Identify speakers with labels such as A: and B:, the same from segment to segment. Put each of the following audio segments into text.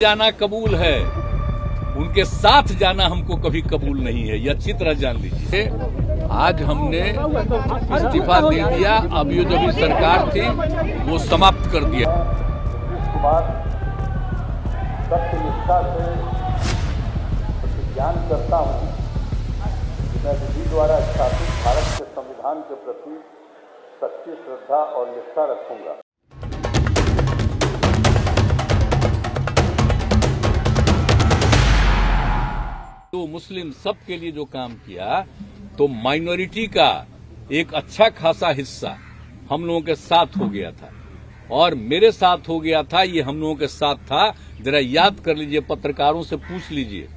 A: जाना कबूल है, उनके साथ जाना हमको कभी कबूल नहीं है, ये अच्छी तरह जान लीजिए। आज हमने इस्तीफा दे दिया, अब ये जो भी सरकार थी वो समाप्त कर दिया।
B: सत्यनिष्ठा से प्रतिज्ञान करता हूँ कि मैं विधि द्वारा स्थापित भारत के संविधान के प्रति सच्ची श्रद्धा और निष्ठा रखूंगा।
A: तो मुस्लिम सब के लिए जो काम किया, तो माइनॉरिटी का एक अच्छा खासा हिस्सा हम लोगों के साथ हो गया था और मेरे साथ हो गया था, ये हम लोगों के साथ था। जरा याद कर लीजिए, पत्रकारों से पूछ लीजिए,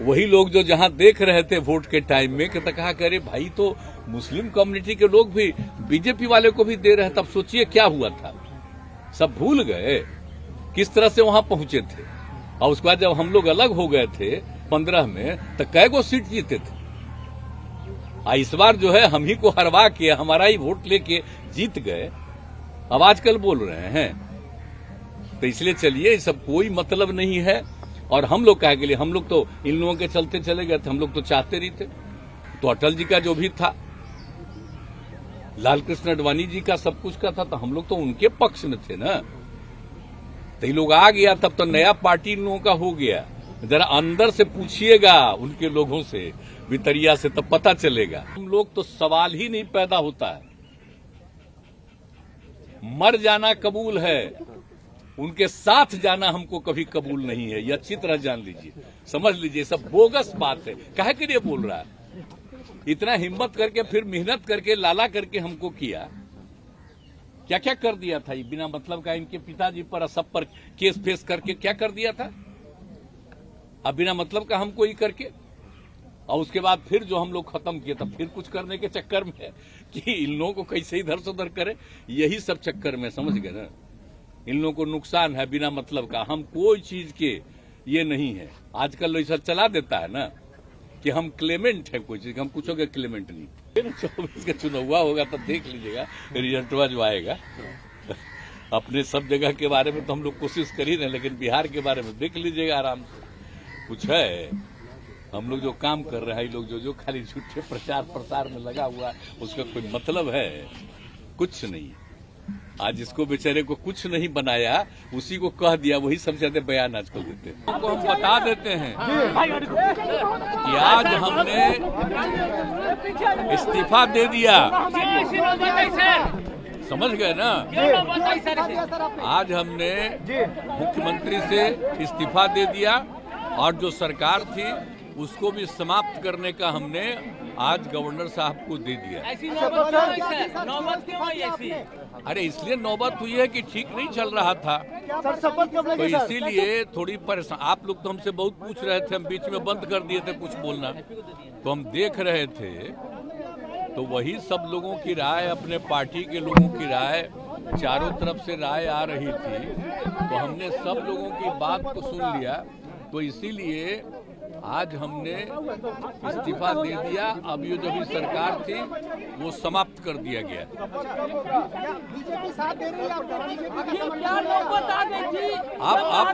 A: वही लोग जो जहां देख रहे थे वोट के टाइम में कि कहा करे भाई तो मुस्लिम कम्युनिटी के लोग भी बीजेपी वाले को भी दे रहे, तब सोचिए क्या हुआ था। सब भूल गए किस तरह से वहां पहुंचे थे। और उसके बाद जब हम लोग अलग हो गए थे 15 में, तो कै गो सीट जीते थे। इस बार जो है हम ही को हरवा के हमारा ही वोट लेके जीत गए। अब आजकल बोल रहे हैं, तो इसलिए चलिए, ये सब कोई मतलब नहीं है। और हम लोग कहे के लिए, हम लोग तो इन लोगों के चलते चले गए थे, हम लोग तो चाहते नहीं थे। तो अटल जी का जो भी था, लाल कृष्ण आडवाणी जी का सब कुछ का था, तो हम लोग तो उनके पक्ष में थे ना। तो ये लोग आ गया, तब तो नया पार्टी इन लोगों का हो गया। जरा अंदर से पूछिएगा उनके लोगों से, भितरिया से, तब पता चलेगा। हम लोग तो सवाल ही नहीं पैदा होता है। मर जाना कबूल है, उनके साथ जाना हमको कभी कबूल नहीं है, ये अच्छी तरह जान लीजिए, समझ लीजिए। सब बोगस बात है। काहे के लिए बोल रहा है? इतना हिम्मत करके, फिर मेहनत करके, लाला करके हमको किया। क्या क्या कर दिया था ये बिना मतलब का, इनके पिताजी पर सब पर केस फेस करके क्या कर दिया था। अब बिना मतलब का हमको ही करके, और उसके बाद फिर जो हम लोग खत्म किए, तब फिर कुछ करने के चक्कर में कि इन लोगों को कैसे इधर से उधर करे, यही सब चक्कर में, समझ गए ना। इन लोगों को नुकसान है बिना मतलब का। हम कोई चीज के ये नहीं है। आजकल ऐसा चला देता है ना कि हम क्लेमेंट है कोई चीज, हम कुछ के क्लेमेंट नहीं। 24 का चुनाव होगा तब देख लीजिएगा रिजल्ट जो आएगा। अपने सब जगह के बारे में तो हम लोग कोशिश कर ही रहे, लेकिन बिहार के बारे में देख लीजिएगा आराम से। कुछ है हम लोग जो काम कर रहे हैं, लोग जो खाली झूठे प्रचार प्रसार में लगा हुआ है, उसका कोई मतलब है? कुछ नहीं। आज जिसको बेचारे को कुछ नहीं बनाया, उसी को कह दिया, वही सबसे ज्यादा बयान आजकल देते हैं। तो हम बता देते हैं कि आज हमने इस्तीफा दे दिया, समझ गए ना। आज हमने मुख्यमंत्री से इस्तीफा दे दिया और जो सरकार थी उसको भी समाप्त करने का हमने आज गवर्नर साहब को दे दिया।
C: ऐसी नौबत क्यों आई ऐसी?
A: अरे इसलिए नौबत हुई है कि ठीक नहीं चल रहा था, तो इसीलिए थोड़ी परेशान। आप लोग तो हमसे बहुत पूछ रहे थे, हम बीच में बंद कर दिए थे कुछ बोलना, तो हम देख रहे थे। तो वही सब लोगों की राय, अपने पार्टी के लोगों की राय, चारों तरफ से राय आ रही थी, तो हमने सब लोगों की बात को सुन लिया। तो इसीलिए आज हमने इस्तीफा दे दिया। अब ये जो भी सरकार थी वो समाप्त कर दिया गया।
D: बीजेपी साथ दे रही है
A: आप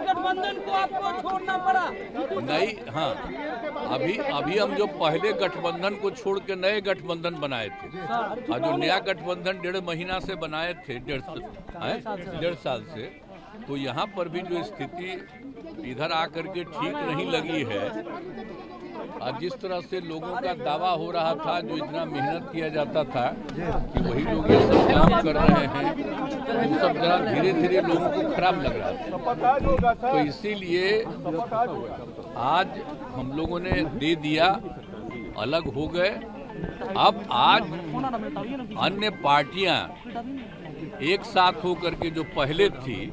C: गठबंधन को आपको छोड़ना पड़ा
A: नहीं। हाँ, अभी हम जो पहले गठबंधन को छोड़ के नए गठबंधन बनाए थे, और जो नया गठबंधन 1.5 महीना से बनाए थे, 1.5 साल से, तो यहाँ पर भी जो स्थिति इधर आकर के ठीक नहीं लगी है। और जिस तरह से लोगों का दावा हो रहा था, जो इतना मेहनत किया जाता था कि वही लोग ये सब काम कर रहे हैं, वो सब जरा धीरे धीरे लोगों को खराब लग रहा था। तो इसीलिए आज हम लोगों ने दे दिया, अलग हो गए। अब आज अन्य पार्टियां एक साथ होकर के जो पहले थी,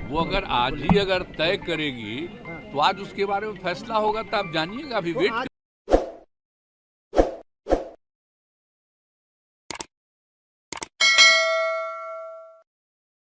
A: वो अगर आज ही अगर तय करेगी, तो आज उसके बारे में फैसला होगा। तो आप जानिएगा, अभी वेट